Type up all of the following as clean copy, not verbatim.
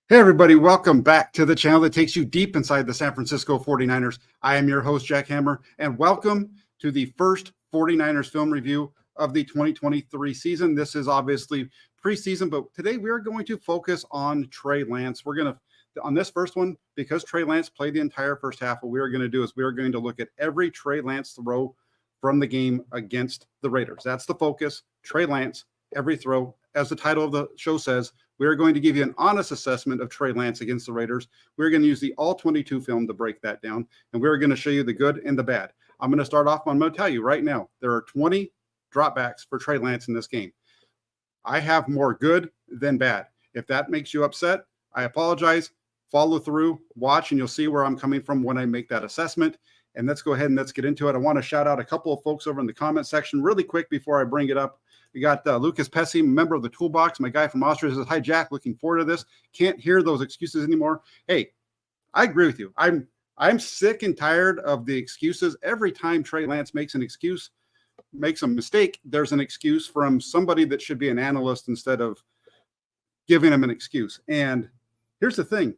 Hey, everybody, welcome back to the channel that takes you deep inside the San Francisco 49ers. I am your host, Jack Hammer, and welcome to the first 49ers film review of the 2023 season. This is obviously preseason, but today we are going to focus on Trey Lance. We're going to, on this first one, because Trey Lance played the entire first half, what we are going to do is we are going to look at every Trey Lance throw from the game against the Raiders. That's the focus. Trey Lance, every throw. As the title of the show says, we are going to give you an honest assessment of Trey Lance against the Raiders. We're going to use the ALL-22 film to break that down, and we're going to show you the good and the bad. I'm going to start off. I'm going to tell you right now, there are 20 dropbacks for Trey Lance in this game. I have more good than bad. If that makes you upset, I apologize. Follow through, watch, and you'll see where I'm coming from when I make that assessment. And let's go ahead and let's get into it. I want to shout out a couple of folks over in the comment section really quick before I bring it up. We got Lucas Pesci, member of the Toolbox. My guy from Austria says, "Hi, Jack. Looking forward to this. Can't hear those excuses anymore." Hey, I agree with you. I'm sick and tired of the excuses. Every time Trey Lance makes an excuse, makes a mistake, there's an excuse from somebody that should be an analyst instead of giving him an excuse. And here's the thing.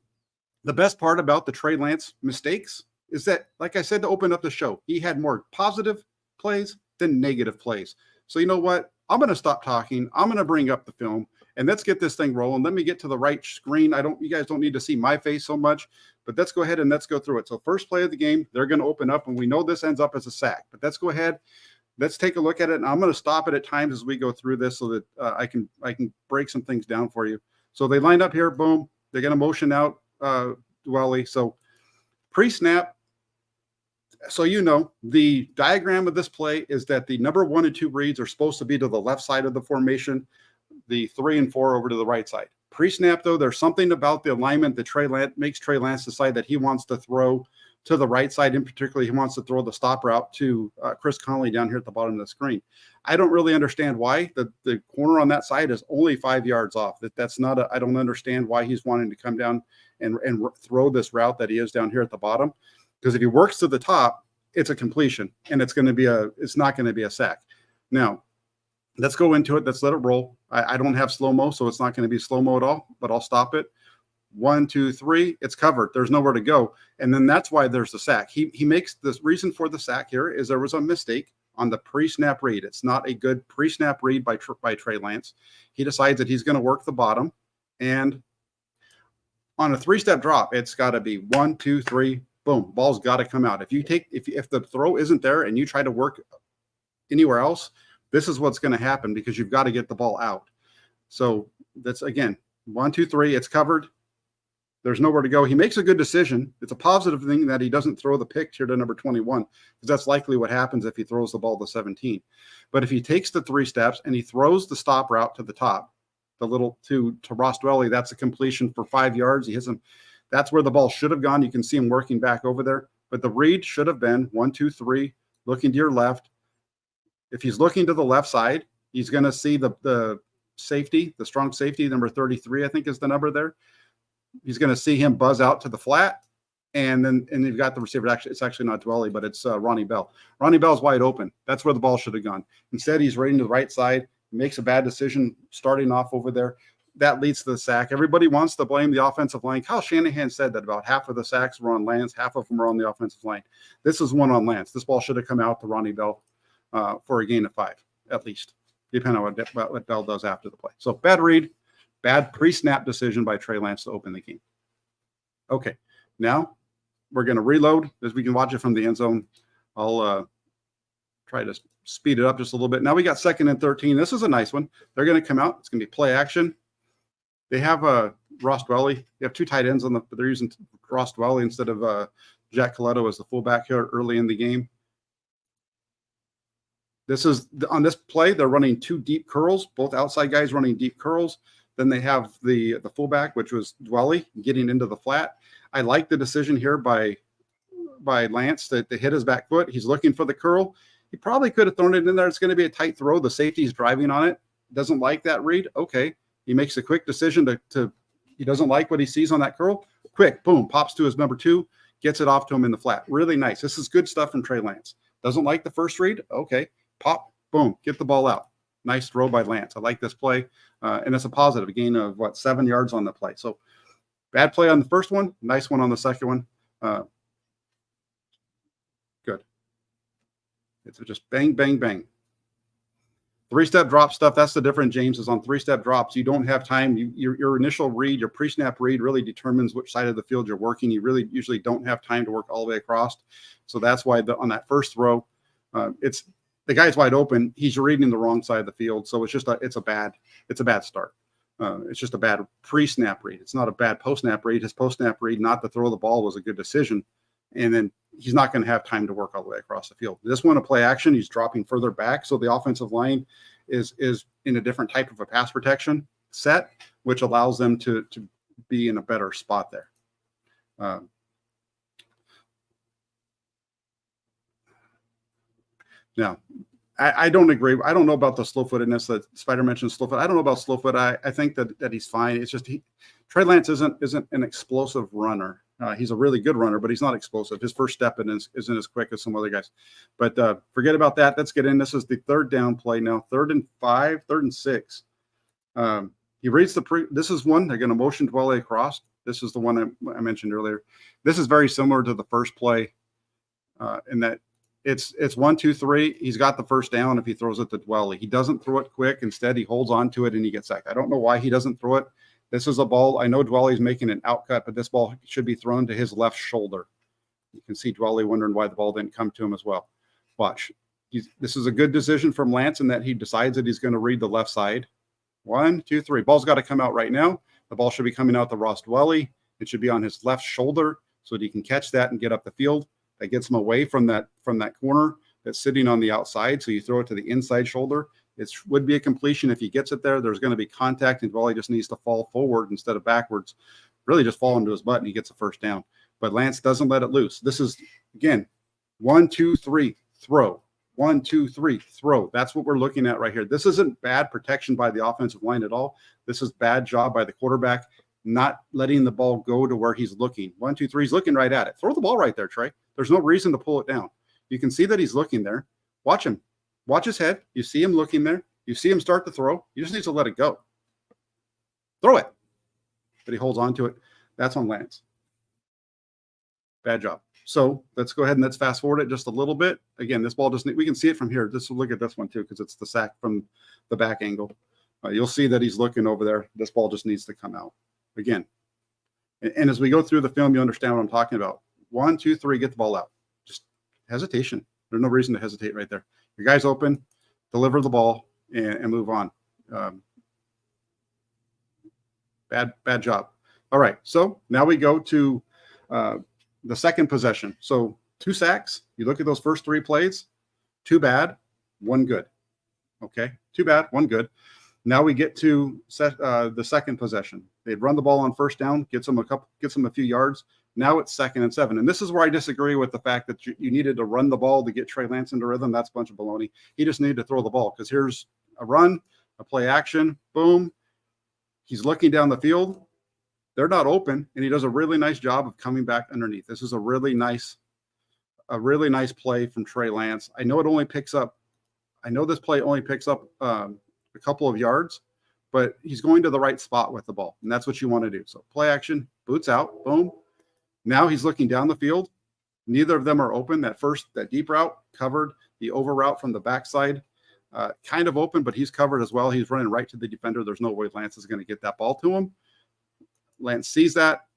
The best part about the Trey Lance mistakes is that, like I said to open up the show, he had more positive plays than negative plays. So you know what? I'm going to stop talking. I'm going to bring up the film, and let's get this thing rolling. Let me get to the right screen. You guys don't need to see my face so much, but let's go ahead and let's go through it. So first play of the game, they're going to open up, and we know this ends up as a sack. But let's go ahead. Let's take a look at it, and I'm going to stop it at times as we go through this so that I can break some things down for you. So they lined up here. Boom. They're going to motion out Dwelly. So pre-snap. So you know, the diagram of this play is that the number 1 and 2 reads are supposed to be to the left side of the formation, the 3 and 4 over to the right side. Pre-snap, though, there's something about the alignment that makes Trey Lance decide that he wants to throw to the right side. In particular, he wants to throw the stop route to Chris Conley down here at the bottom of the screen. I don't really understand why the corner on that side is only 5 yards off. That's not I don't understand why he's wanting to come down and throw this route that he is down here at the bottom. Because if he works to the top, it's a completion, and it's not going to be a sack. Now, let's go into it. Let's let it roll. I don't have slow-mo, so it's not going to be slow-mo at all, but I'll stop it. 1, 2, 3, it's covered. There's nowhere to go. And then that's why there's the sack. He makes this reason for the sack here is there was a mistake on the pre-snap read. It's not a good pre-snap read by Trey Lance. He decides that he's going to work the bottom, and on a 3-step drop, it's got to be 1, 2, 3, boom, ball's got to come out. If the throw isn't there and you try to work anywhere else, this is what's going to happen because you've got to get the ball out. So that's, again, 1, 2, 3, it's covered. There's nowhere to go. He makes a good decision. It's a positive thing that he doesn't throw the pick here to number 21 because that's likely what happens if he throws the ball to 17. But if he takes the 3 steps and he throws the stop route to the top, the little to Ross Dwelly, that's a completion for 5 yards. He hits him. That's where the ball should have gone. You can see him working back over there. But the read should have been 1, 2, 3, looking to your left. If he's looking to the left side, he's going to see the safety, the strong safety, number 33, I think is the number there. He's going to see him buzz out to the flat. And you've got the receiver. Actually, it's actually not Dwelly, but it's Ronnie Bell. Ronnie Bell's wide open. That's where the ball should have gone. Instead, he's running to the right side, makes a bad decision starting off over there. That leads to the sack. Everybody wants to blame the offensive line. Kyle Shanahan said that about half of the sacks were on Lance, half of them were on the offensive line. This is one on Lance. This ball should have come out to Ronnie Bell for a gain of 5, at least, depending on what Bell does after the play. So bad read, bad pre-snap decision by Trey Lance to open the game. Okay, now we're going to reload as we can watch it from the end zone. I'll try to speed it up just a little bit. Now we got 2nd and 13. This is a nice one. They're going to come out. It's going to be play action. They have Ross Dwelly. They have 2 tight ends but they're using Ross Dwelly instead of Jack Coletto as the fullback here early in the game. On this play, they're running 2 deep curls, both outside guys running deep curls. Then they have the fullback, which was Dwelly, getting into the flat. I like the decision here by Lance to hit his back foot. He's looking for the curl. He probably could have thrown it in there. It's going to be a tight throw. The safety's driving on it. Doesn't like that read. Okay. He makes a quick decision he doesn't like what he sees on that curl. Quick, boom, pops to his number 2, gets it off to him in the flat. Really nice. This is good stuff from Trey Lance. Doesn't like the first read. Okay, pop, boom, get the ball out. Nice throw by Lance. I like this play. And it's a positive, a gain of 7 yards on the play. So Bad play on the first one, nice one on the second one. Good. It's just bang, bang, bang. Three-step drop stuff, that's the difference, James, is on three-step drops. You don't have time. Your initial read, your pre-snap read really determines which side of the field you're working. You really usually don't have time to work all the way across. So that's why on that first throw, it's the guy's wide open. He's reading the wrong side of the field. So it's a bad start. It's just a bad pre-snap read. It's not a bad post-snap read. His post-snap read not to throw the ball was a good decision. And then he's not going to have time to work all the way across the field. This one, a play action, he's dropping further back. So the offensive line is in a different type of a pass protection set, which allows them to be in a better spot there. Now, I don't agree. I don't know about the slow-footedness that Spider mentioned. Slow-foot. I don't know about slow-foot. I think that he's fine. It's just Trey Lance isn't an explosive runner. He's a really good runner, but he's not explosive. His first step isn't as quick as some other guys. But forget about that. Let's get in. This is the third down play now. 3rd and 5, 3rd and 6. He reads this is one. They're going to motion Dwelly across. This is the one I mentioned earlier. This is very similar to the first play in that it's 1, 2, 3. He's got the first down if he throws it to Dwelly. He doesn't throw it quick. Instead, he holds on to it and he gets sacked. I don't know why he doesn't throw it. This is a ball. I know Dwelly's making an outcut, but this ball should be thrown to his left shoulder. You can see Dwelly wondering why the ball didn't come to him as well. Watch. This is a good decision from Lance in that he decides that he's going to read the left side. 1, 2, 3. Ball's got to come out right now. The ball should be coming out to Ross Dwelly. It should be on his left shoulder so that he can catch that and get up the field. That gets him away from that corner that's sitting on the outside. So you throw it to the inside shoulder. It would be a completion if he gets it there. There's going to be contact, and Dwelly just needs to fall forward instead of backwards. Really just fall into his butt, and he gets a first down. But Lance doesn't let it loose. This is, again, 1, 2, 3, throw. 1, 2, 3, throw. That's what we're looking at right here. This isn't bad protection by the offensive line at all. This is bad job by the quarterback, not letting the ball go to where he's looking. 1, 2, 3, he's looking right at it. Throw the ball right there, Trey. There's no reason to pull it down. You can see that he's looking there. Watch him. Watch his head. You see him looking there. You see him start to throw. You just need to let it go. Throw it. But he holds on to it. That's on Lance. Bad job. So let's go ahead and let's fast forward it just a little bit. Again, this ball we can see it from here. Just look at this one too, because it's the sack from the back angle. You'll see that he's looking over there. This ball just needs to come out. Again. And as we go through the film, you understand what I'm talking about. 1, 2, 3, get the ball out. Just hesitation. There's no reason to hesitate right there. Your guy's open, deliver the ball, and move on. Bad job. All right, so now we go to the second possession. So 2 sacks. You look at those first 3 plays. 2 bad, 1 good. Okay, 2 bad, 1 good. Now we get to the second possession. They'd run the ball on first down, gets them a few yards. Now it's 2nd and 7. And this is where I disagree with the fact that you needed to run the ball to get Trey Lance into rhythm. That's a bunch of baloney. He just needed to throw the ball because here's a run, a play action, boom. He's looking down the field. They're not open, and he does a really nice job of coming back underneath. This is a really nice play from Trey Lance. I know this play only picks up a couple of yards, but he's going to the right spot with the ball, and that's what you want to do. So play action, boots out, boom. Now he's looking down the field. Neither of them are open. That deep route covered. The over route from the backside, kind of open, but he's covered as well. He's running right to the defender. There's no way Lance is going to get that ball to him. Lance sees that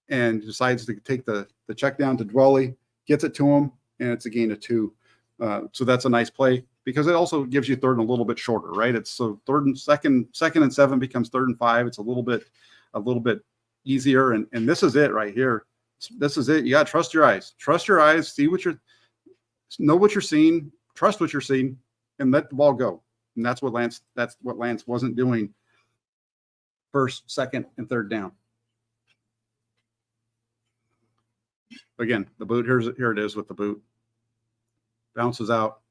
and decides to take the check down to Dwelly, gets it to him, and it's a gain of 2. So that's a nice play because it also gives you 3rd and a little bit shorter, right? It's so 2nd and 7 becomes 3rd and 5. It's a little bit easier, and this is it right here. This is it. You got to trust your eyes. Trust your eyes. Know what you're seeing. Trust what you're seeing, and let the ball go. And that's what Lance wasn't doing. 1st, 2nd, and 3rd down. Again, the boot. Here it is with the boot. Bounces out.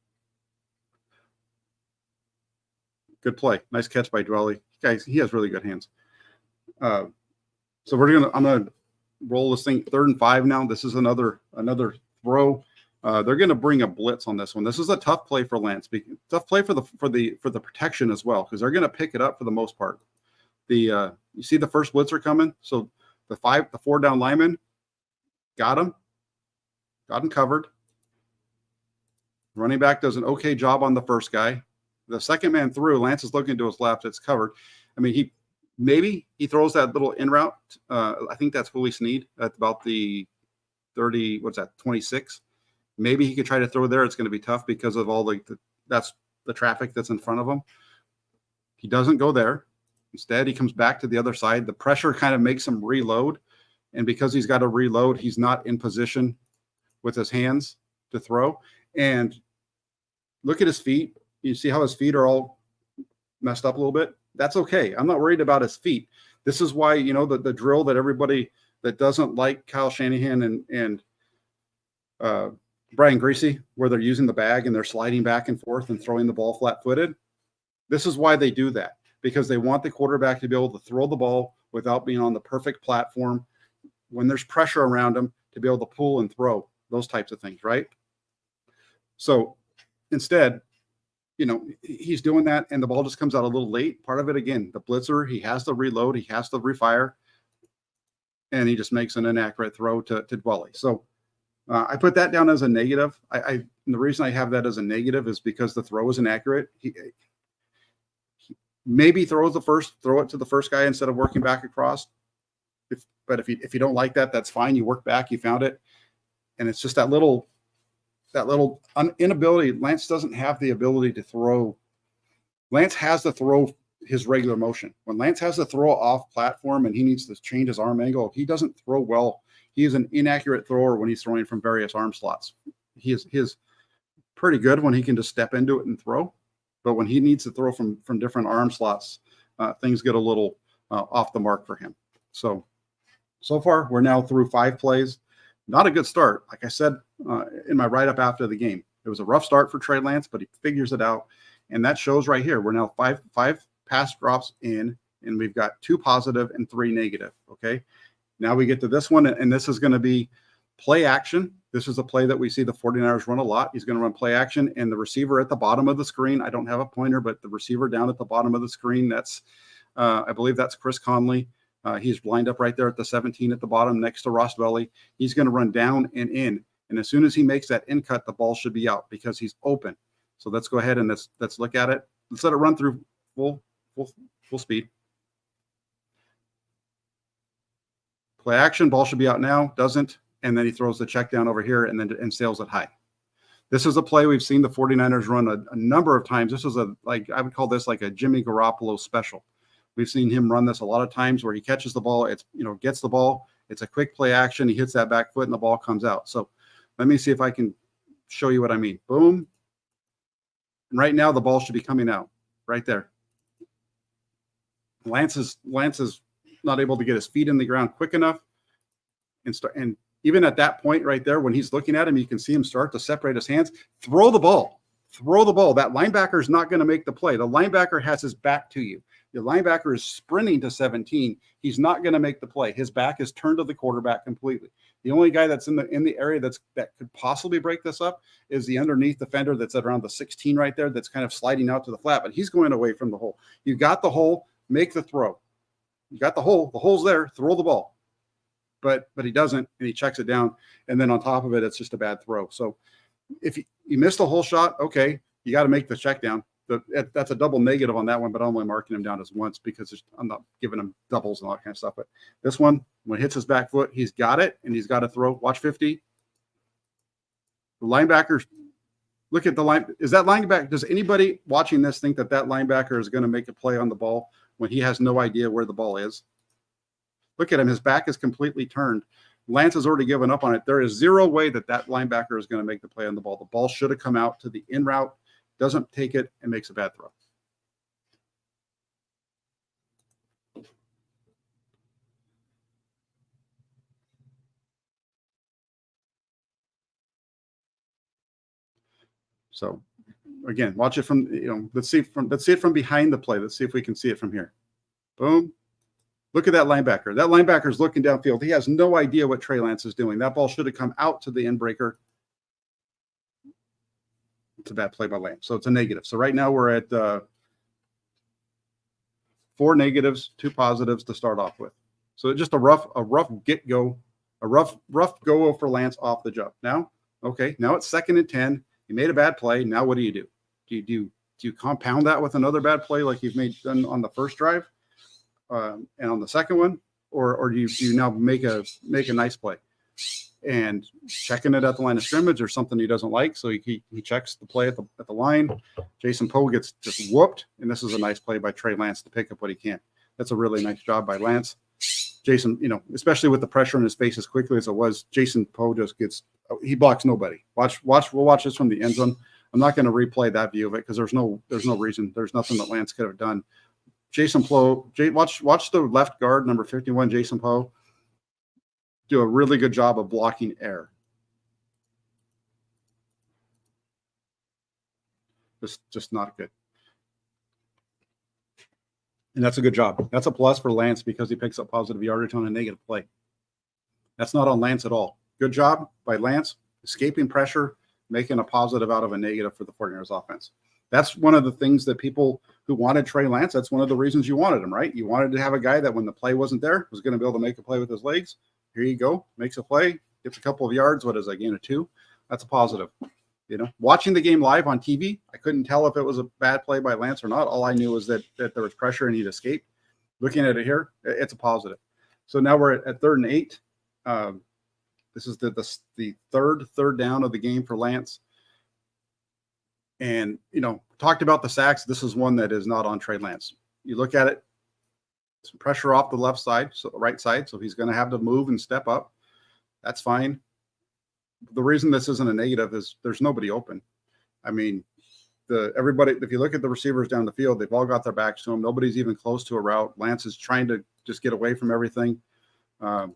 Good play. Nice catch by Dwelly. Guys, he has really good hands. So I'm gonna roll this thing 3rd and 5 now. This is another throw. They're going to bring a blitz on this one. This is a tough play for Lance. Tough play for the protection as well because they're going to pick it up for the most part. You see the first blitzer coming. So the 4 down lineman got him covered. Running back does an okay job on the first guy. The second man through, Lance is looking to his left. It's covered. I mean, maybe he throws that little in route. I think that's Willie Snead at about the 30, 26. Maybe he could try to throw there. It's going to be tough because of all that's the traffic that's in front of him. He doesn't go there. Instead, he comes back to the other side. The pressure kind of makes him reload. And because he's got to reload, he's not in position with his hands to throw. And look at his feet. You see how his feet are all messed up a little bit? That's okay. I'm not worried about his feet. This is why, the drill that everybody that doesn't like Kyle Shanahan and Brian Greasy, where they're using the bag and they're sliding back and forth and throwing the ball flat-footed. This is why they do that, because they want the quarterback to be able to throw the ball without being on the perfect platform when there's pressure around him to be able to pull and throw, those types of things, right? So instead, he's doing that and the ball just comes out a little late. Part of it, again, the blitzer, he has to reload, he has to refire, and he just makes an inaccurate throw to Dwelly. So I put that down as a negative. And the reason I have that as a negative is because the throw is inaccurate. He maybe throw it to the first guy instead of working back across. But if you don't like that, that's fine. You work back, you found it. And it's just that little inability. Lance doesn't have the ability to throw. Lance has to throw his regular motion. When Lance has to throw off platform and he needs to change his arm angle, he doesn't throw well. He is an inaccurate thrower when he's throwing from various arm slots. He is pretty good when he can just step into it and throw. But when he needs to throw from different arm slots, things get a little off the mark for him. So far, we're now through 5 plays. Not a good start. Like I said in my write-up after the game, it was a rough start for Trey Lance, but he figures it out. And that shows right here. We're now five pass drops in, and we've got 2 positive and 3 negative, okay? Now we get to this one, and this is going to be play action. This is a play that we see the 49ers run a lot. He's going to run play action, and the receiver at the bottom of the screen, I don't have a pointer, but the receiver down at the bottom of the screen, that's I believe that's Chris Conley. He's lined up right there at the 17 at the bottom next to Ross Dwelly. He's going to run down and in, and as soon as he makes that in cut, the ball should be out because he's open. So let's go ahead and let's look at it. Let's let it run through full speed. Play action, ball should be out now, doesn't, and then he throws the check down over here and sails it high. This is a play we've seen the 49ers run a number of times. This is I would call this like a Jimmy Garoppolo special. We've seen him run this a lot of times where he catches the ball, gets the ball, it's a quick play action, he hits that back foot and the ball comes out. So let me see if I can show you what I mean. Boom. And right now the ball should be coming out right there. Lance is not able to get his feet in the ground quick enough and even at that point right there, when he's looking at him, you can see him start to separate his hands. Throw the ball. That linebacker is not going to make the play. The linebacker has his back to you. The linebacker is sprinting to 17. He's not going to make the play. His back is turned to the quarterback completely. The only guy that's in the area that could possibly break this up is the underneath defender that's at around the 16 right there that's kind of sliding out to the flat, but he's going away from the hole. You got the hole, make the throw. You got the hole. The hole's there. Throw the ball. But he doesn't, and he checks it down. And then on top of it, it's just a bad throw. So if you miss the whole shot, okay, you got to make the check down. That's a double negative on that one, but I'm only marking him down as once because I'm not giving him doubles and all that kind of stuff. But this one, when it hits his back foot, he's got it, and he's got to throw. Watch 50. The linebackers, look at the line. Is that linebacker? Does anybody watching this think that linebacker is going to make a play on the ball when he has no idea where the ball is? Look at him. His back is completely turned. Lance has already given up on it. There is zero way that linebacker is going to make the play on the ball. The ball should have come out to the in route, doesn't take it, and makes a bad throw. So again, watch it from, let's see it from behind the play. Let's see if we can see it from here. Boom. Look at that linebacker. That linebacker is looking downfield. He has no idea what Trey Lance is doing. That ball should have come out to the end breaker. It's a bad play by Lance. So it's a negative. So right now we're at 4 negatives, 2 positives to start off with. So just a rough go for Lance off the jump. Now, okay, now it's 2nd and 10. You made a bad play. Now what do you do? Do you compound that with another bad play like you've done on the first drive and on the second one, or do you now make a nice play and checking it at the line of scrimmage or something he doesn't like? So he checks the play at the line. Jason Poe gets just whooped, and this is a nice play by Trey Lance to pick up what he can. That's a really nice job by Lance. Jason, especially with the pressure in his face as quickly as it was, Jason Poe just he blocks nobody. We'll watch this from the end zone. I'm not going to replay that view of it because there's no reason. There's nothing that Lance could have done. Jason Poe, watch the left guard, number 51, Jason Poe, do a really good job of blocking air. Just not good. And that's a good job. That's a plus for Lance because he picks up positive yardage on a negative play. That's not on Lance at all. Good job by Lance, escaping pressure, making a positive out of a negative for the 49ers offense. That's one of the things that people who wanted Trey Lance, that's one of the reasons you wanted him, right? You wanted to have a guy that when the play wasn't there was going to be able to make a play with his legs. Here you go, makes a play, gets a couple of yards. What is that, gain of 2? That's a positive. Watching the game live on TV, I couldn't tell if it was a bad play by Lance or not. All I knew was that there was pressure and he'd escape. Looking at it here, it's a positive. So now we're at 3rd and 8. This is the third down of the game for Lance. And, talked about the sacks. This is one that is not on Trey Lance. You look at it, some pressure off the left side, so the right side. So he's going to have to move and step up. That's fine. The reason this isn't a negative is there's nobody open. I mean, everybody, if you look at the receivers down the field, they've all got their backs to him. Nobody's even close to a route. Lance is trying to just get away from everything. The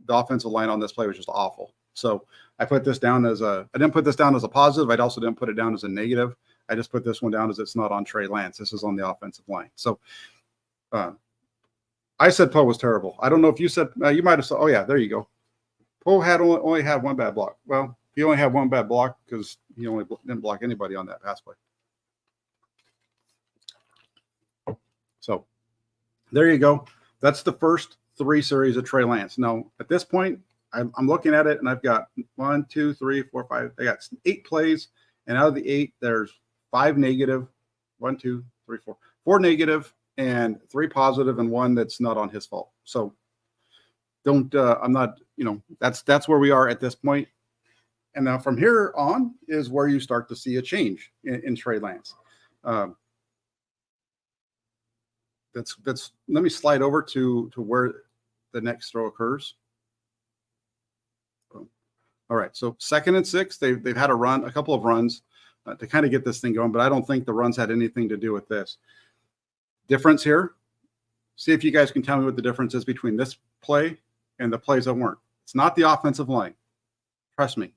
offensive line on this play was just awful. So I put this down I didn't put this down as a positive. I also didn't put it down as a negative. I just put this one down as it's not on Trey Lance. This is on the offensive line. So I said Poe was terrible. I don't know if you said, you might have said, oh yeah, there you go. Poe only had one bad block. Well, he only had one bad block because he only didn't block anybody on that pass play. So there you go. That's the first 3 series of Trey Lance. Now, at this point, I'm looking at it, and I've got 1, 2, 3, 4, 5. I got 8 plays, and out of the 8, there's 5 negative, 1, 2, 3, 4, 4 negative, and 3 positive, and 1 that's not on his fault. So I'm not, that's where we are at this point. And now from here on is where you start to see a change in Trey Lance. Let me slide over to where the next throw occurs. All right, so 2nd and 6, they've had a couple of runs to kind of get this thing going, but I don't think the runs had anything to do with this. Difference here, see if you guys can tell me what the difference is between this play and the plays that weren't. It's not the offensive line. Trust me.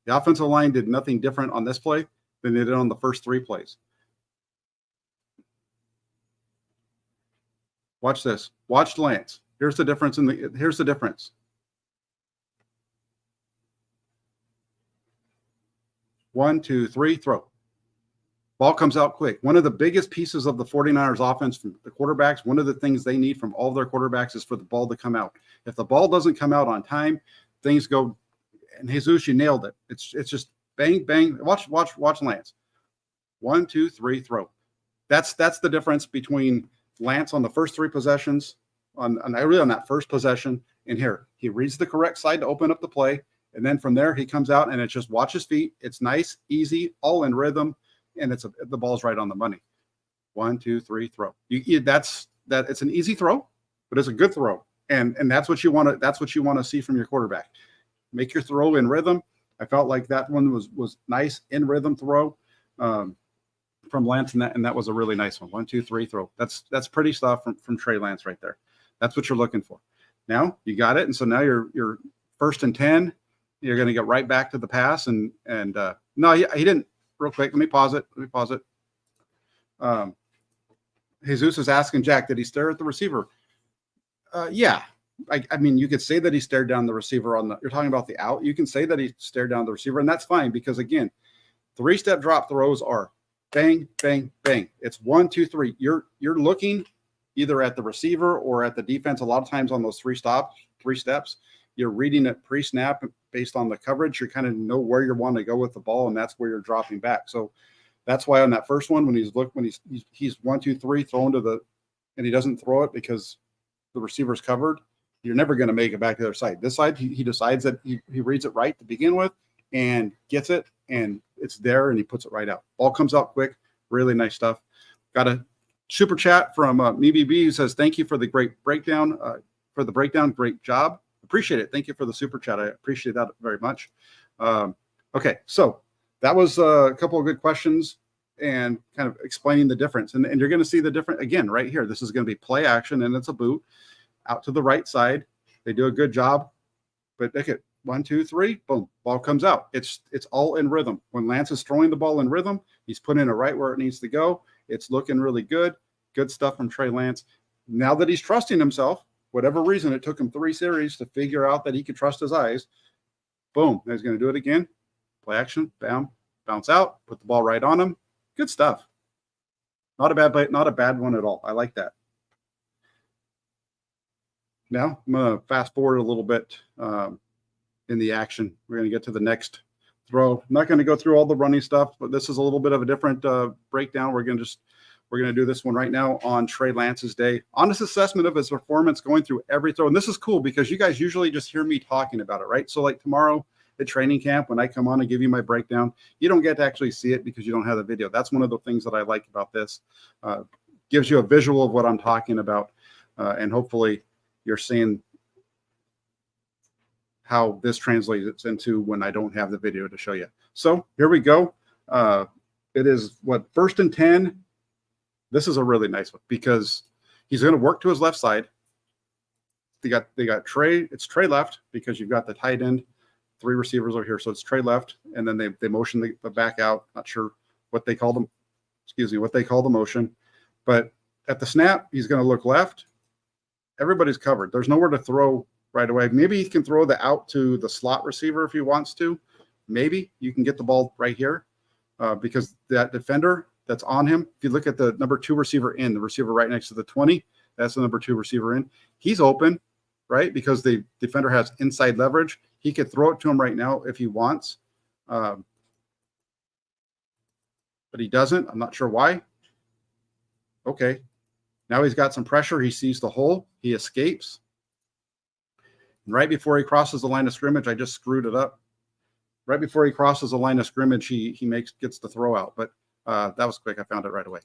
The offensive line did nothing different on this play than they did on the first 3 plays. Watch this. Watch Lance. Here's the difference here's the difference. 1, 2, 3, throw. Ball comes out quick. One of the biggest pieces of the 49ers offense from the quarterbacks, one of the things they need from all of their quarterbacks is for the ball to come out. If the ball doesn't come out on time, things go, and Jesus, you nailed it. It's just bang, bang. Watch Lance. 1, 2, 3, throw. That's the difference between Lance on the first 3 possessions, on that first possession, and here. He reads the correct side to open up the play, and then from there he comes out and it's just watch his feet. It's nice, easy, all in rhythm. And the ball's right on the money. 1, 2, 3, throw. It's an easy throw, but it's a good throw, and that's what you want to. That's what you want to see from your quarterback. Make your throw in rhythm. I felt like that one was nice in rhythm throw from Lance, and that was a really nice one. 1, 2, 3, throw. That's pretty stuff from Trey Lance right there. That's what you're looking for. Now you got it, and so now you're 1st and 10. You're going to get right back to the pass, and no, he didn't. Real quick, let me pause it. Jesus is asking Jack, did he stare at the receiver? Yeah. I mean, you could say that he stared down the receiver you're talking about the out. You can say that he stared down the receiver, and that's fine because, again, 3-step drop throws are bang, bang, bang. It's 1, 2, 3. You're looking. either at the receiver or at the defense. A lot of times on those three steps, you're reading it pre-snap based on the coverage. You kind of know where you want to go with the ball, and that's where you're dropping back. So that's why on that first one, when he's 1, 2, 3, thrown to the, and he doesn't throw it because the receiver's covered, you're never going to make it back to the other side. This side, he decides that he reads it right to begin with and gets it, and it's there, and he puts it right out. Ball comes out quick. Really nice stuff. Got a super chat from MeBB who says, thank you for the great breakdown. Great job. Appreciate it. Thank you for the super chat. I appreciate that very much. Okay, so that was a couple of good questions and kind of explaining the difference. And you're going to see the difference again right here. This is going to be play action, and it's a boot out to the right side. They do a good job, but look at 1, 2, 3, boom, ball comes out. It's all in rhythm. When Lance is throwing the ball in rhythm, he's putting it right where it needs to go. It's looking really good. Good stuff from Trey Lance. Now that he's trusting himself, whatever reason, it took him 3 series to figure out that he could trust his eyes. Boom, he's going to do it again. Play action, bam, bounce out, put the ball right on him. Good stuff. Not a bad one at all. I like that. Now I'm going to fast forward a little bit in the action. We're going to get to the next throw. I'm not going to go through all the running stuff, but this is a little bit of a different breakdown. We're going to do this one right now on Trey Lance's day. Honest assessment of his performance going through every throw. And this is cool because you guys usually just hear me talking about it, right? So like tomorrow at training camp, when I come on and give you my breakdown, you don't get to actually see it because you don't have the video. That's one of the things that I like about this. Gives you a visual of what I'm talking about. And hopefully you're seeing how this translates into when I don't have the video to show you. So here we go. It is what, 1st and 10. This is a really nice one because he's going to work to his left side. They got Trey. It's Trey left because you've got the tight end, 3 receivers over here. So it's Trey left, and then they motion the back out. Not sure what they call them. Excuse me, what they call the motion. But at the snap, he's going to look left. Everybody's covered. There's nowhere to throw right away. Maybe he can throw the out to the slot receiver if he wants to. Maybe you can get the ball right here because that defender that's on him, if you look at the number 2 receiver in, the receiver right next to the 20, that's the number 2 receiver in. He's open, right? Because the defender has inside leverage. He could throw it to him right now if he wants. But he doesn't. I'm not sure why. Okay. Now he's got some pressure. He sees the hole. He escapes. And right before he crosses the line of scrimmage, I just screwed it up. Right before he crosses the line of scrimmage, he gets the throw out. But that was quick. I found it right away.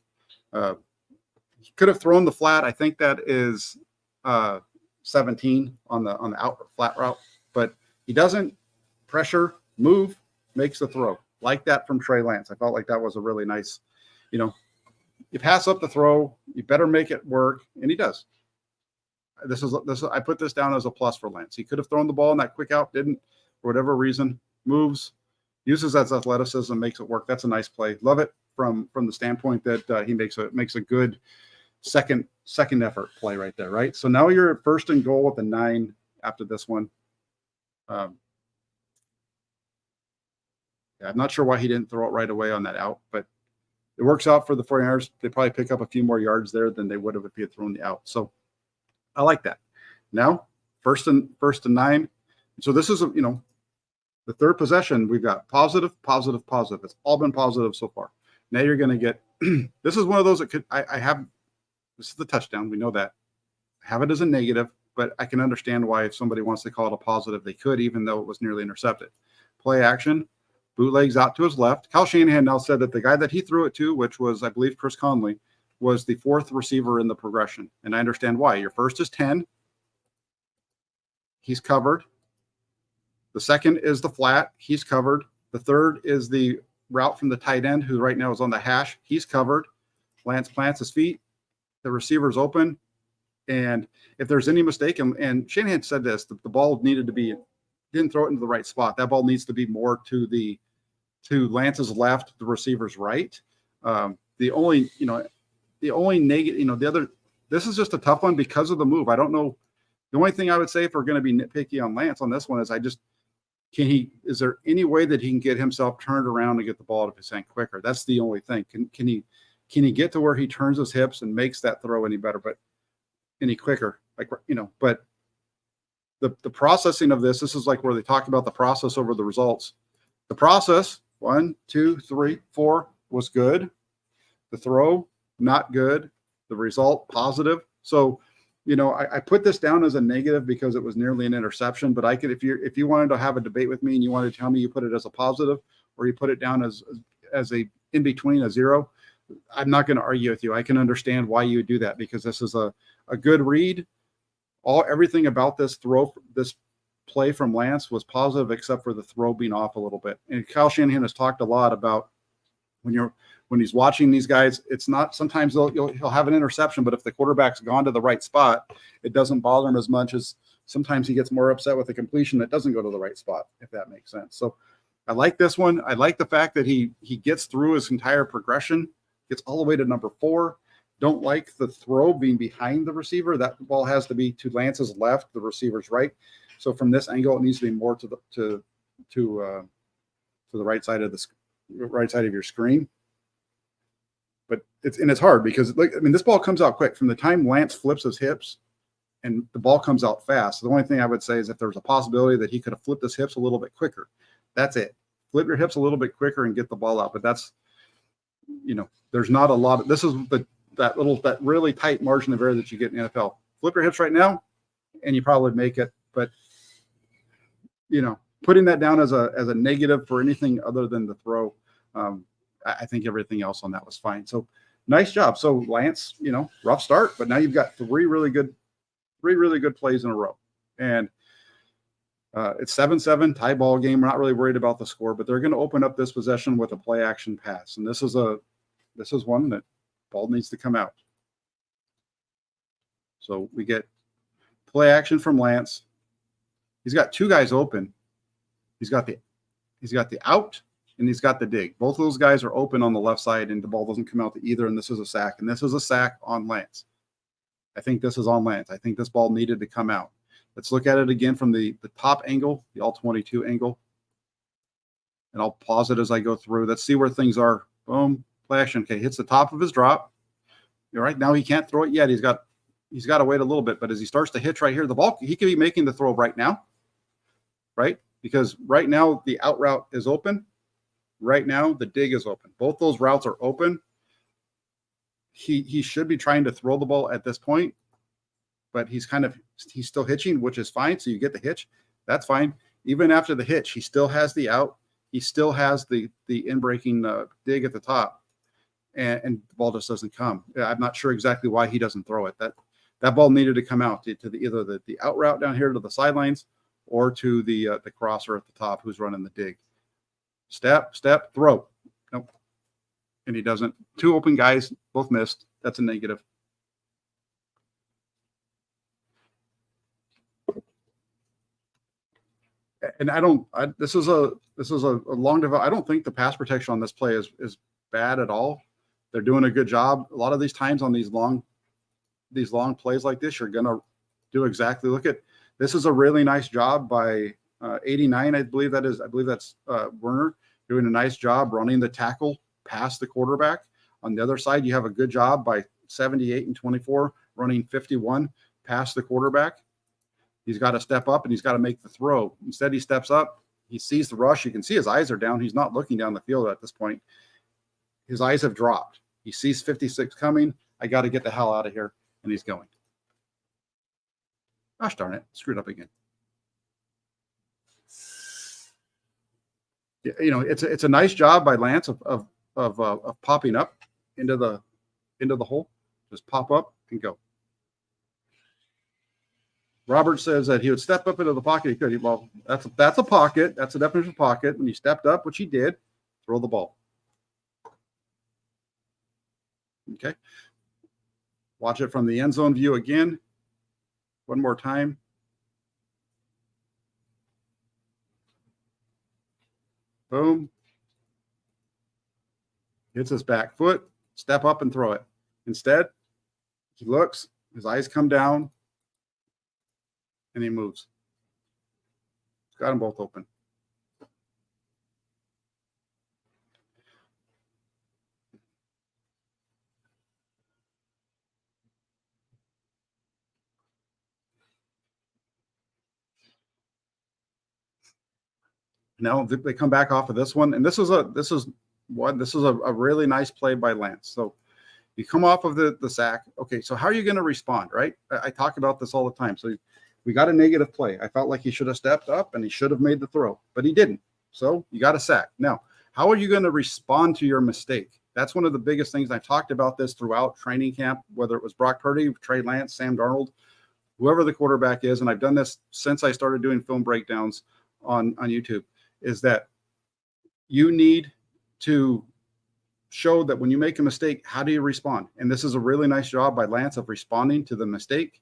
He could have thrown the flat. I think that is 17 on the out flat route, but he doesn't. Pressure, move, makes the throw. Like that from Trey Lance. I felt like that was a really nice, you pass up the throw, you better make it work, and he does. This is I put this down as a plus for Lance. He could have thrown the ball in that quick out, didn't, for whatever reason. Moves, uses that athleticism, makes it work. That's a nice play. Love it from the standpoint that he makes a good second effort play right there, right? So now you're at 1st and goal with the 9 after this one. I'm not sure why he didn't throw it right away on that out, but it works out for the 49ers. They probably pick up a few more yards there than they would have if he had thrown the out. So I like that. Now, 1st and 9. So this is, the 3rd possession. We've got positive, positive, positive. It's all been positive so far. Now you're going to get, this is one of those that could, I have, this is the touchdown. We know that. I have it as a negative, but I can understand why if somebody wants to call it a positive, they could, even though it was nearly intercepted. Play action, bootlegs out to his left. Kyle Shanahan now said that the guy that he threw it to, which was, I believe, Chris Conley, was the 4th receiver in the progression. And I understand why. Your first is 10. He's covered. The 2nd is the flat. He's covered. The 3rd is the route from the tight end, who right now is on the hash. He's covered. Lance plants his feet. The receiver's open. And if there's any mistake, and Shanahan said this, the ball needed to be, didn't throw it into the right spot. That ball needs to be more to Lance's left, the receiver's right. The only negative, this is just a tough one because of the move. I don't know. The only thing I would say if we're going to be nitpicky on Lance on this one is is there any way that he can get himself turned around and get the ball out of his hand quicker? That's the only thing. Can he get to where he turns his hips and makes that throw any better? But any quicker. Like, but the processing of this is like where they talk about the process over the results. The process, 1, 2, 3, 4 was good. The throw, not good. The result, positive. So, I put this down as a negative because it was nearly an interception. But I could, if you wanted to have a debate with me and you wanted to tell me you put it as a positive or you put it down as a in between, a 0, I'm not going to argue with you. I can understand why you would do that because this is a good read. Everything about this play from Lance was positive except for the throw being off a little bit. And Kyle Shanahan has talked a lot about when he's watching these guys, it's not, sometimes he'll have an interception, but if the quarterback's gone to the right spot, it doesn't bother him as much as sometimes he gets more upset with the completion that doesn't go to the right spot, if that makes sense. So I like this one. I like the fact that he gets through his entire progression, gets all the way to number 4. Don't like the throw being behind the receiver. That ball has to be to Lance's left, the receiver's right. So from this angle, it needs to be more to the right side of your screen. But it's hard because this ball comes out quick from the time Lance flips his hips, and the ball comes out fast. So the only thing I would say is if there's a possibility that he could have flipped his hips a little bit quicker, that's it. Flip your hips a little bit quicker and get the ball out. But that's, there's not a lot of, this is that really tight margin of error that you get in the NFL. Flip your hips right now and you probably make it. But, putting that down as a negative for anything other than the throw, I think everything else on that was fine. So nice job. So Lance, rough start, but now you've got three really good plays in a row. And it's 7-7 tie ball game. We're not really worried about the score, but they're going to open up this possession with a play action pass. And this is one that ball needs to come out. So we get play action from Lance. He's got 2 guys open. He's got the out and he's got the dig. Both of those guys are open on the left side and the ball doesn't come out to either. And this is a sack. And this is a sack on Lance. I think this is on Lance. I think this ball needed to come out. Let's look at it again from the top angle, the ALL-22 angle. And I'll pause it as I go through. Let's see where things are. Boom, play action. Okay, hits the top of his drop. All right, now he can't throw it yet. He's got to wait a little bit. But as he starts to hitch right here, the ball, he could be making the throw right now, right? Because right now the out route is open. Right now the dig is open. Both those routes are open. He should be trying to throw the ball at this point, but he's still hitching, which is fine. So you get the hitch. That's fine. Even after the hitch, he still has the out. He still has the in-breaking dig at the top, and the ball just doesn't come. I'm not sure exactly why he doesn't throw it. That ball needed to come out to either the out route down here to the sidelines or to the crosser at the top who's running the dig. Step, throw. Nope. And he doesn't. 2 open guys, both missed. That's a negative. And this is a long develop. I don't think the pass protection on this play is bad at all. They're doing a good job. A lot of these times on these long plays like this, you're gonna do exactly. Look at this is a really nice job by 89. I believe that's Werner doing a nice job running the tackle past the quarterback. On the other side, you have a good job by 78 and 24 running 51 past the quarterback. He's got to step up and he's got to make the throw. Instead, he steps up. He sees the rush. You can see his eyes are down. He's not looking down the field at this point. His eyes have dropped. He sees 56 coming. I got to get the hell out of here. And he's going. Gosh darn it. Screwed up again. It's a nice job by Lance of popping up into the hole. Just pop up and go. Robert says that he would step up into the pocket. He could. Well, that's a pocket. That's a definition of pocket. When he stepped up, which he did, throw the ball. Okay. Watch it from the end zone view again. One more time. Boom. Hits his back foot. Step up and throw it. Instead, he looks. His eyes come down. And he moves. He's got them both open. Now they come back off of this one, and this is a really nice play by Lance. So you come off of the sack. Okay, so how are you going to respond, right? I talk about this all the time. So we got a negative play. I felt like he should have stepped up and he should have made the throw, but he didn't. So you got a sack. Now, how are you going to respond to your mistake? That's one of the biggest things. I've talked about this throughout training camp, whether it was Brock Purdy, Trey Lance, Sam Darnold, whoever the quarterback is. And I've done this since I started doing film breakdowns on YouTube, is that you need to show that when you make a mistake, how do you respond? And this is a really nice job by Lance of responding to the mistake.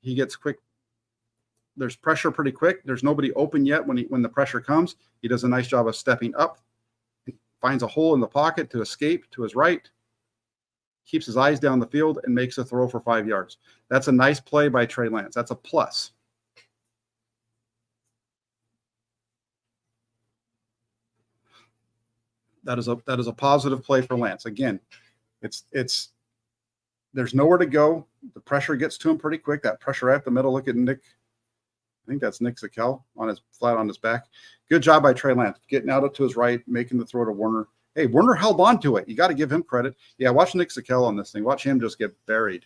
He gets quick. There's pressure pretty quick. There's nobody open yet when the pressure comes. He does a nice job of stepping up. He finds a hole in the pocket to escape to his right. Keeps his eyes down the field and makes a throw for 5 yards. That's a nice play by Trey Lance. That's a plus. That is a positive play for Lance. Again, there's nowhere to go. The pressure gets to him pretty quick. That pressure right up the middle. Look at Nick. I think that's Nick Zakelj flat on his back. Good job by Trey Lance, getting out to his right, making the throw to Warner. Hey, Warner held on to it. You got to give him credit. Yeah, watch Nick Zakelj on this thing. Watch him just get buried.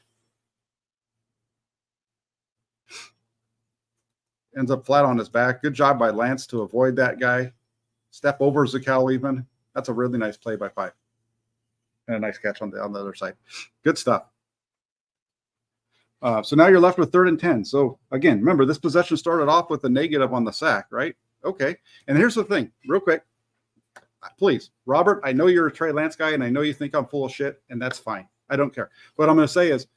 Ends up flat on his back. Good job by Lance to avoid that guy. Step over Zakelj even. That's a really nice play by 5. And a nice catch on the other side. Good stuff. So now you're left with 3rd and 10. So again, remember, this possession started off with a negative on the sack, right? Okay. And here's the thing, real quick. Please, Robert, I know you're a Trey Lance guy, and I know you think I'm full of shit, and that's fine. I don't care. What I'm going to say is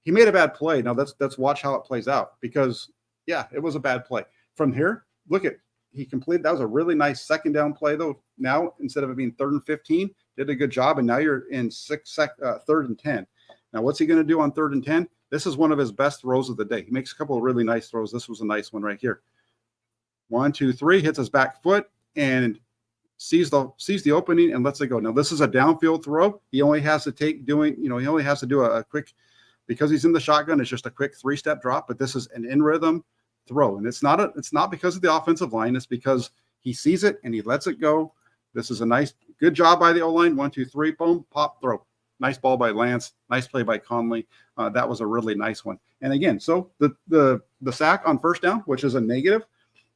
he made a bad play. Now let's watch how it plays out, because, yeah, it was a bad play. From here, look at, he completed. That was a really nice 2nd down play, though. Now, instead of it being 3rd and 15, did a good job, and now you're in 3rd and 10. Now, what's he going to do on 3rd and 10? This is one of his best throws of the day. He makes a couple of really nice throws. This was a nice one right here. 1, 2, 3, hits his back foot and sees the opening and lets it go. Now, this is a downfield throw. He only has to he only has to do a quick, because he's in the shotgun, it's just a quick 3-step drop, but this is an in rhythm throw. And it's not because of the offensive line. It's because he sees it and he lets it go. This is a nice, good job by the O-line. 1, 2, 3, boom, pop, throw. Nice ball by Lance. Nice play by Conley. That was a really nice one. And again, so the sack on 1st down, which is a negative,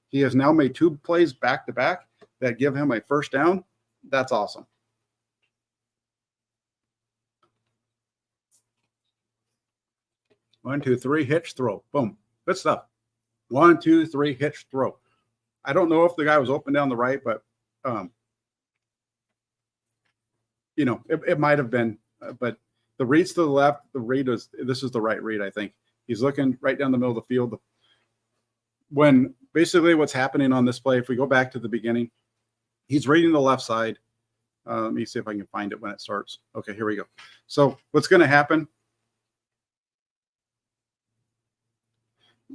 he has now made 2 plays back to back that give him a 1st down. That's awesome. One, two, three, hitch, throw. Boom. Good stuff. 1, 2, 3, hitch, throw. I don't know if the guy was open down the right, but it might have been. But the read's to the left. The read this is the right read, I think. He's looking right down the middle of the field. When basically what's happening on this play, if we go back to the beginning, he's reading the left side. Let me see if I can find it when it starts. Okay, here we go. So what's going to happen?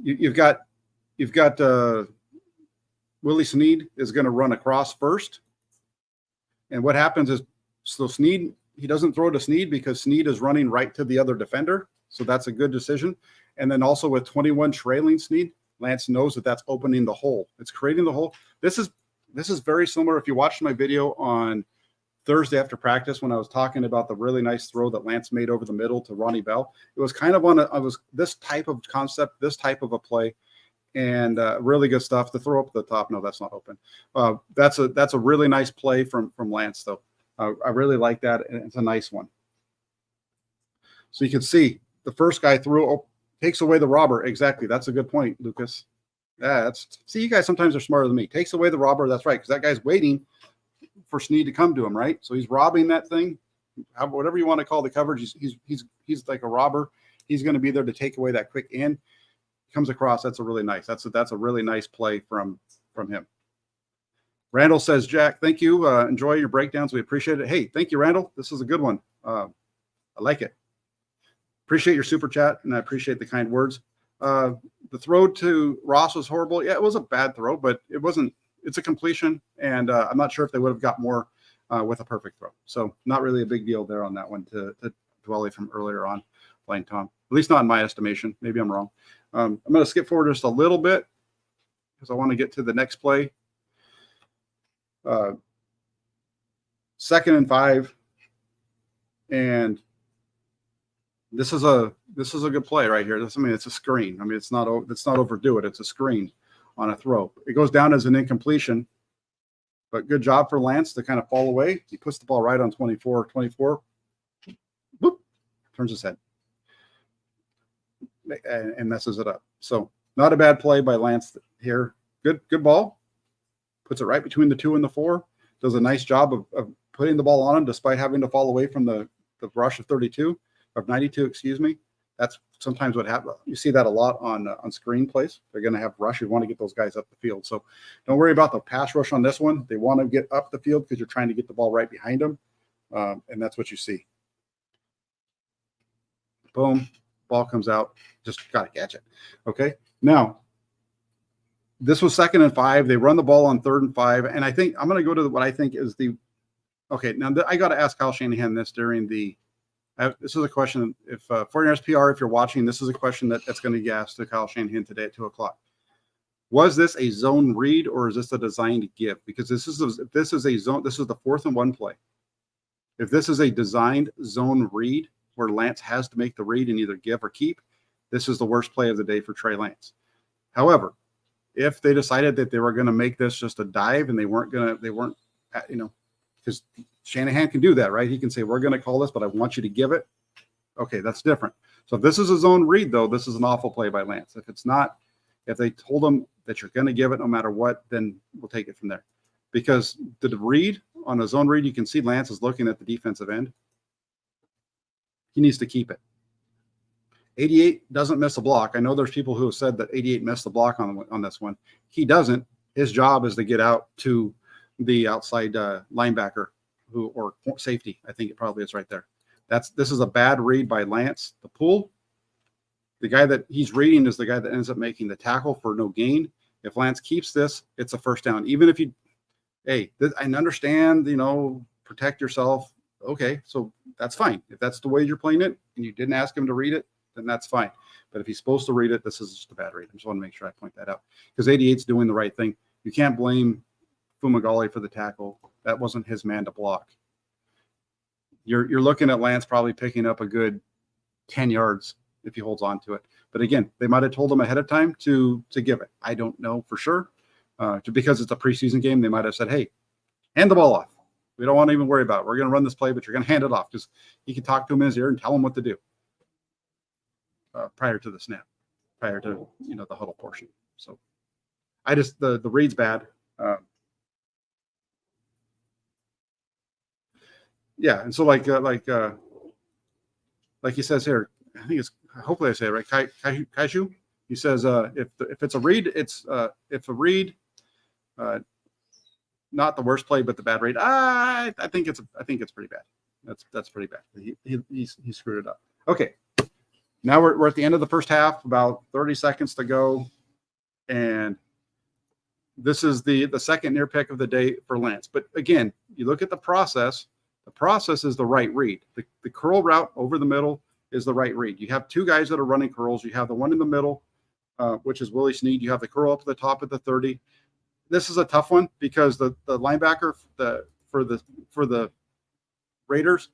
You've got Willie Snead is going to run across first. And what happens is, so Snead, he doesn't throw to Snead because Snead is running right to the other defender. So that's a good decision. And then also with 21 trailing Snead, Lance knows that that's opening the hole. It's creating the hole. This is very similar. If you watched my video on Thursday after practice when I was talking about the really nice throw that Lance made over the middle to Ronnie Bell, it was kind of this type of concept, this type of a play, and really good stuff. The throw up at the top, no, that's not open. That's a really nice play from Lance, though. I really like that, and it's a nice one. So you can see the first guy threw, takes away the robber. Exactly. That's a good point, Lucas. Yeah, see, you guys sometimes are smarter than me. Takes away the robber. That's right, because that guy's waiting for Snead to come to him, right? So he's robbing that thing. Whatever you want to call the coverage, he's like a robber. He's going to be there to take away that quick in. Comes across. That's a really nice. That's a really nice play from him. Randall says, Jack, thank you. Enjoy your breakdowns. We appreciate it. Hey, thank you, Randall. This is a good one. I like it. Appreciate your super chat, and I appreciate the kind words. The throw to Ross was horrible. Yeah, it was a bad throw, but it wasn't. It's a completion, and I'm not sure if they would have got more with a perfect throw. So not really a big deal there on that one to Dwelly from earlier on, Blind Tom. At least not in my estimation. Maybe I'm wrong. I'm going to skip forward just a little bit. because I want to get to the next play. 2nd and 5, and this is a good play right here. It's a screen. It's not overdo it. It's a screen on a throw. It goes down as an incompletion, but good job for Lance to kind of fall away. He puts the ball right on 24. Boop, turns his head and messes it up. So not a bad play by Lance here. Good ball. Puts it right between the 2 and the 4. Does a nice job of putting the ball on him despite having to fall away from the rush of 92, excuse me. That's sometimes what happens. You see that a lot on screen plays. They're going to have rush. You want to get those guys up the field. So don't worry about the pass rush on this one. They want to get up the field because you're trying to get the ball right behind them. And that's what you see. Boom. Ball comes out. Just got to catch it. Okay. Now, this was 2nd and 5. They run the ball on 3rd and 5. And I think I'm going to go to what I think is okay. Now, I got to ask Kyle Shanahan this during this is a question. If 49ers PR, if you're watching, this is a question that's going to be asked to Kyle Shanahan today at 2:00. Was this a zone read or is this a designed give? Because this is a zone. This is the 4th and 1 play. If this is a designed zone read where Lance has to make the read and either give or keep, this is the worst play of the day for Trey Lance. However, if they decided that they were going to make this just a dive and they weren't, because Shanahan can do that, right? He can say, we're going to call this, but I want you to give it. Okay, that's different. So if this is a zone read, though, this is an awful play by Lance. If it's not, if they told him that you're going to give it no matter what, then we'll take it from there. Because the read, on a zone read, you can see Lance is looking at the defensive end. He needs to keep it. 88 doesn't miss a block. I know there's people who have said that 88 missed the block on this one. He doesn't. His job is to get out to the outside linebacker or safety. I think it probably is right there. This is a bad read by Lance. The pull, the guy that he's reading is the guy that ends up making the tackle for no gain. If Lance keeps this, it's a first down. Even if I understand, protect yourself. Okay, so that's fine. If that's the way you're playing it and you didn't ask him to read it, then that's fine. But if he's supposed to read it, this is just a bad read. I just want to make sure I point that out because 88's doing the right thing. You can't blame Fumagalli for the tackle. That wasn't his man to block. You're looking at Lance probably picking up a good 10 yards if he holds on to it. But again, they might have told him ahead of time to give it. I don't know for sure. Because it's a preseason game, they might have said, hey, hand the ball off. We don't want to even worry about it. We're going to run this play, but you're going to hand it off because he can talk to him in his ear and tell him what to do prior to the snap, prior to the huddle portion. So the read's bad. Yeah, and so like he says here, I think it's hopefully I say it right. Kaiju. He says if it's a read, it's if a read, not the worst play, but the bad read. I think it's pretty bad. That's pretty bad. He screwed it up. Okay, now we're at the end of the first half, about 30 seconds to go, and this is the second near pick of the day for Lance. But again, you look at the process. The process is the right read. The curl route over the middle is the right read. You have two guys that are running curls. You have the one in the middle, which is Willie Snead. You have the curl up to the top at the 30. This is a tough one because the linebacker for the Raiders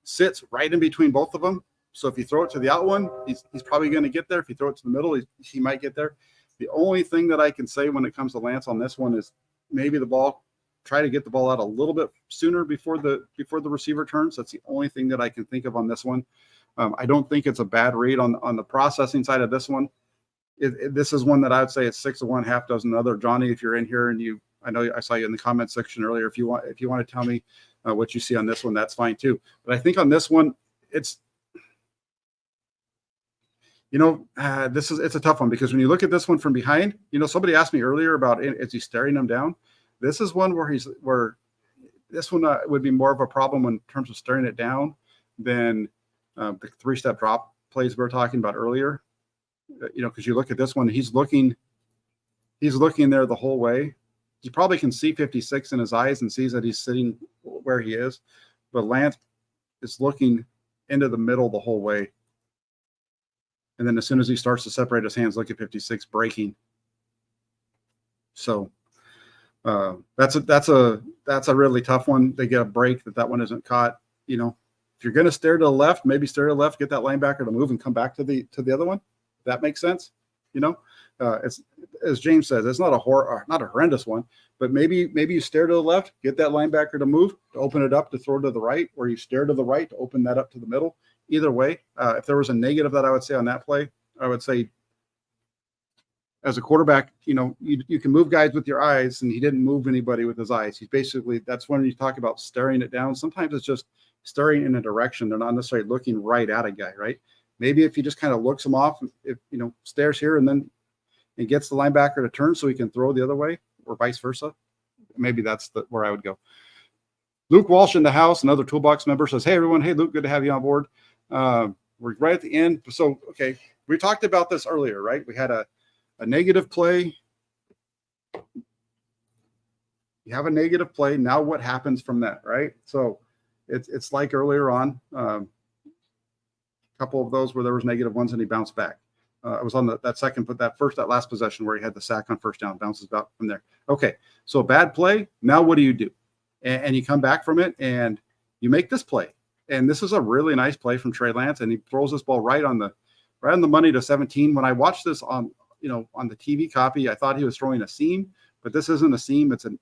sits right in between both of them. So if you throw it to the out one, he's probably going to get there. If you throw it to the middle, he might get there. The only thing that I can say when it comes to Lance on this one is maybe try to get the ball out a little bit sooner before the receiver turns. That's the only thing that I can think of on this one. I don't think it's a bad read on the processing side of this one. This is one that I would say it's 6 of one, half dozen other. Johnny, if you're in here and I know I saw you in the comment section earlier. If you want to tell me what you see on this one, that's fine too. But I think on this one, it's a tough one because when you look at this one from behind, somebody asked me earlier about is he staring him down? This is one where this one would be more of a problem in terms of staring it down than the 3-step drop plays we were talking about earlier. Because you look at this one, he's looking there the whole way. You probably can see 56 in his eyes and sees that he's sitting where he is, but Lance is looking into the middle the whole way. And then as soon as he starts to separate his hands, look at 56 breaking. So that's a really tough one. They get a break that one isn't caught. If you're going to stare to the left, maybe stare to the left, get that linebacker to move and come back to the other one. If that makes sense. It's, as James says, it's not not a horrendous one, but maybe you stare to the left, get that linebacker to move, to open it up, to throw to the right, or you stare to the right to open that up to the middle. Either way, if there was a negative that I would say on that play, I would say, as a quarterback, you can move guys with your eyes, and he didn't move anybody with his eyes. He's basically, that's when you talk about staring it down. Sometimes it's just staring in a direction. They're not necessarily looking right at a guy, right? Maybe if he just kind of looks him off, stares here and gets the linebacker to turn so he can throw the other way, or vice versa. Maybe that's where I would go. Luke Walsh in the house, another Toolbox member, says, "Hey everyone, hey Luke, good to have you on board." We're right at the end. So, okay, we talked about this earlier, right? We had a negative play. You have a negative play. Now what happens from that, right? So it's like earlier on, a couple of those where there was negative ones and he bounced back. It was on that last possession where he had the sack on first down, bounces back from there. Okay, so a bad play. Now what do? And you come back from it and you make this play. And this is a really nice play from Trey Lance, and he throws this ball right on the money to 17. When I watched this on the TV copy, I thought he was throwing a seam, but this isn't a seam. It's an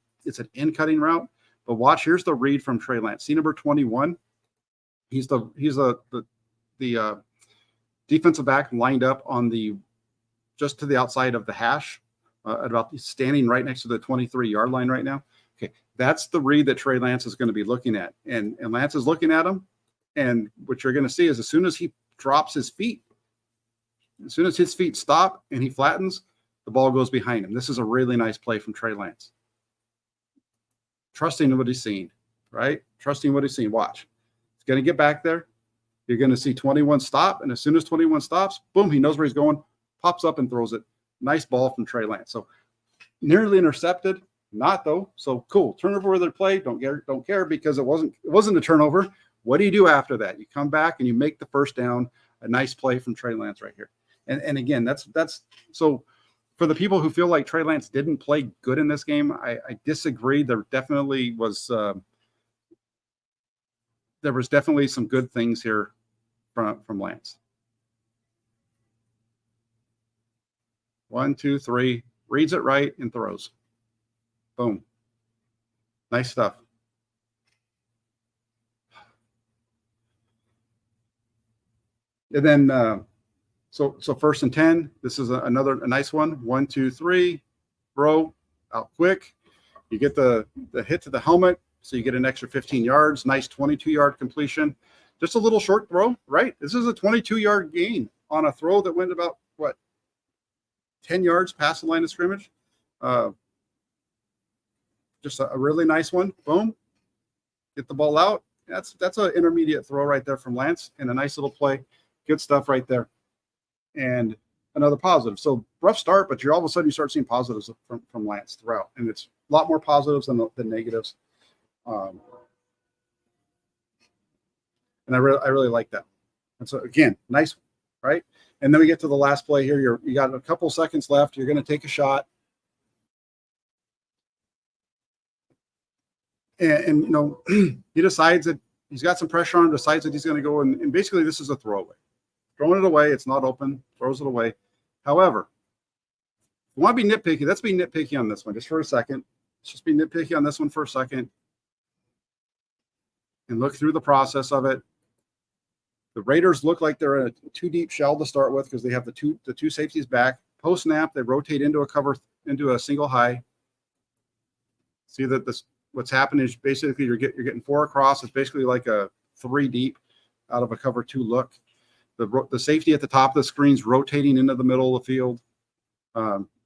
in cutting route. But watch, here's the read from Trey Lance. See number 21. He's the defensive back lined up on just to the outside of the hash, standing right next to the 23-yard line right now. Okay, that's the read that Trey Lance is going to be looking at, and Lance is looking at him. And what you're going to see is as soon as he drops his feet, as soon as his feet stop and he flattens, the ball goes behind him. This is a really nice play from Trey Lance. Trusting what he's seen, right? Trusting what he's seen. Watch. He's going to get back there. You're going to see 21 stop. And as soon as 21 stops, boom, he knows where he's going, pops up and throws it. Nice ball from Trey Lance. So nearly intercepted. Not though. So cool. Turnover with their play. Don't care because it wasn't a turnover. What do you do after that? You come back and you make the first down. A nice play from Trey Lance right here. And again, that's so for the people who feel like Trey Lance didn't play good in this game, I disagree. There definitely was some good things here from Lance. 1, 2, 3, reads it right and throws. Boom. Nice stuff. And then, so 1st and 10. This is a nice one. 1, 2, 3, throw out quick. You get the hit to the helmet, so you get an extra 15 yards. Nice 22-yard completion. Just a little short throw, right? This is a 22-yard gain on a throw that went about 10 yards past the line of scrimmage. Just a really nice one. Boom. Get the ball out. That's an intermediate throw right there from Lance, and a nice little play. Good stuff right there. And another positive. So rough start, but all of a sudden you start seeing positives from Lance throughout, and it's a lot more positives than negatives. And I really like that. And so again, nice, right? And then we get to the last play here. You got a couple seconds left. You're going to take a shot, and he decides that he's got some pressure on him. Decides that he's going to go, and basically this is a throwaway. Throwing it away, it's not open, throws it away. However, if you want to be nitpicky, let's be nitpicky on this one just for a second. Let's just be nitpicky on this one for a second and look through the process of it. The Raiders look like they're in a too deep shell to start with because they have the two safeties back. Post snap, they rotate into a single high. See that what's happening is basically you're getting 4 across. It's basically like a 3 deep out of a cover 2 look. The safety at the top of the screen's rotating into the middle of the field.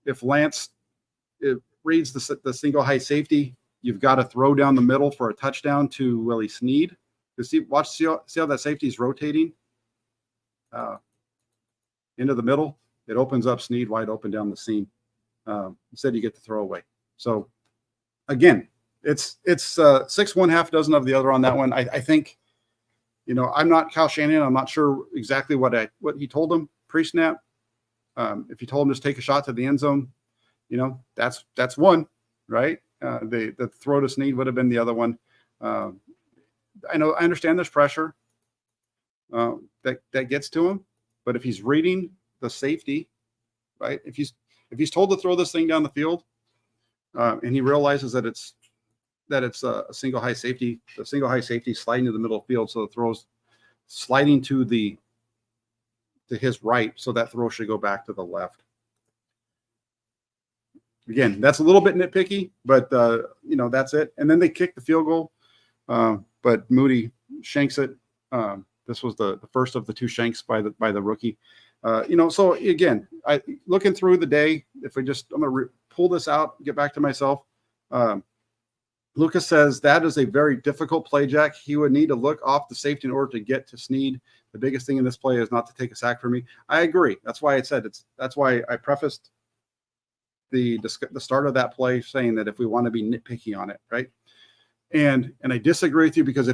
If Lance reads the single high safety, you've got to throw down the middle for a touchdown to Willie Snead. See how that safety is rotating into the middle. It opens up Snead wide open down the seam. Instead, you get the throwaway. So again, it's 6 1, half dozen of the other on that one. I think. I'm not Kyle Shanahan. I'm not sure exactly what he told him pre-snap. If he told him just take a shot to the end zone, That's one, right? The throw to Snead would have been the other one. I understand there's pressure that gets to him, but if he's reading the safety, right? If he's told to throw this thing down the field, and he realizes that it's a single high safety, the single high safety sliding to the middle of the field, so the throw's sliding to his right, so that throw should go back to the left. Again, that's a little bit nitpicky, but that's it. And then they kick the field goal, but Moody shanks it. This was the first of the two shanks by the rookie. So again, looking through the day, I'm going to pull this out, get back to myself. Lucas says that is a very difficult play, Jack. He would need to look off the safety in order to get to Snead. The biggest thing in this play is not to take a sack from me. I agree. That's why that's why I prefaced the start of that play saying that if we want to be nitpicky on it, right? And I disagree with you, because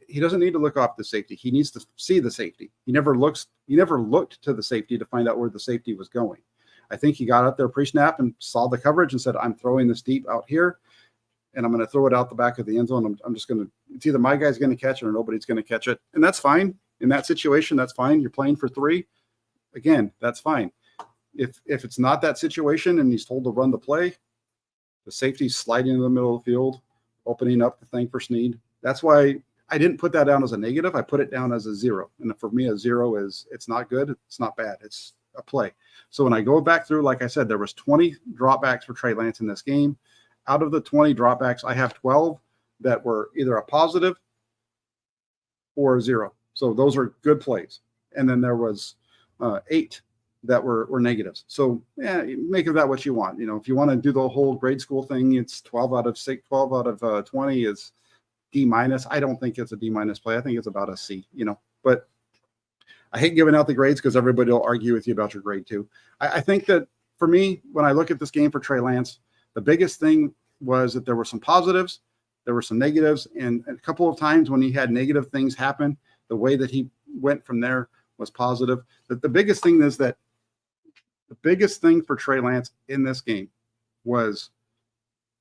he doesn't need to look off the safety. He needs to see the safety. He never looked to the safety to find out where the safety was going. I think he got out there pre-snap and saw the coverage and said, I'm throwing this deep out here, and I'm going to throw it out the back of the end zone. I'm just going to, it's either my guy's going to catch it or nobody's going to catch it. And that's fine. In that situation, that's fine. You're playing for 3. Again, that's fine. If it's not that situation and he's told to run the play, the safety's sliding in the middle of the field, opening up the thing for Snead. That's why I didn't put that down as a negative. I put it down as a 0. And for me, a 0 is, it's not good. It's not bad. It's a play. So when I go back through, like I said, there was 20 dropbacks for Trey Lance in this game. Out of the 20 dropbacks, I have 12 that were either a positive or a 0. So those are good plays. And then there was 8 that were negatives. So make of that what you want. If you want to do the whole grade school thing, it's 12 out of 20 is D-. I don't think it's a D- play. I think it's about a C, but I hate giving out the grades because everybody will argue with you about your grade too. I think that for me, when I look at this game for Trey Lance, the biggest thing was that there were some positives, there were some negatives, and a couple of times when he had negative things happen, the way that he went from there was positive. The biggest thing is that the biggest thing for Trey Lance in this game was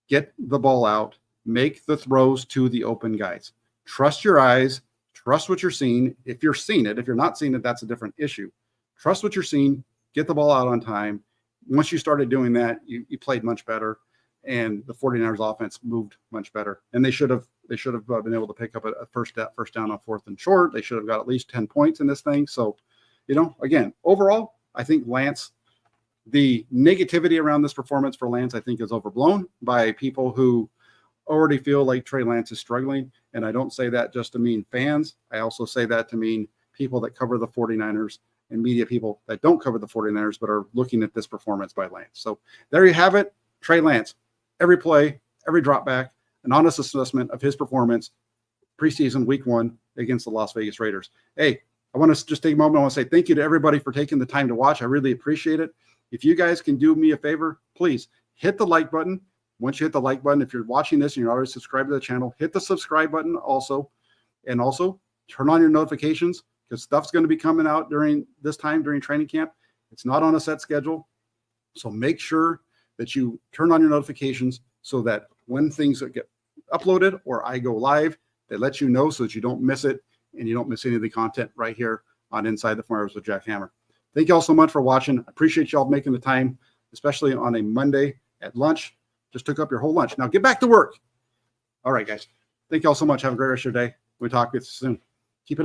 get the ball out, make the throws to the open guys. Trust your eyes, trust what you're seeing. If you're seeing it, if you're not seeing it, that's a different issue. Trust what you're seeing, get the ball out on time. Once you started doing that, you played much better, and the 49ers offense moved much better. And they should have been able to pick up a first down on 4th and short. They should have got at least 10 points in this thing. So, again, overall, I think Lance, the negativity around this performance for Lance, I think, is overblown by people who already feel like Trey Lance is struggling. And I don't say that just to mean fans. I also say that to mean people that cover the 49ers and media people that don't cover the 49ers but are looking at this performance by Lance. So there you have it. Trey Lance, every play, every drop back, an honest assessment of his performance preseason week 1 against the Las Vegas Raiders. Hey, I want to just take a moment. I want to say thank you to everybody for taking the time to watch. I really appreciate it. If you guys can do me a favor, please hit the like button. Once you hit the like button, if you're watching this and you're already subscribed to the channel, hit the subscribe button also. And also turn on your notifications, because stuff's going to be coming out during training camp. It's not on a set schedule. So make sure that you turn on your notifications so that when things get uploaded or I go live, they let you know so that you don't miss it and you don't miss any of the content right here on Inside the 49ers with Jack Hammer. Thank you all so much for watching. I appreciate y'all making the time, especially on a Monday at lunch. Just took up your whole lunch. Now get back to work. All right, guys. Thank you all so much. Have a great rest of your day. We'll talk with you soon.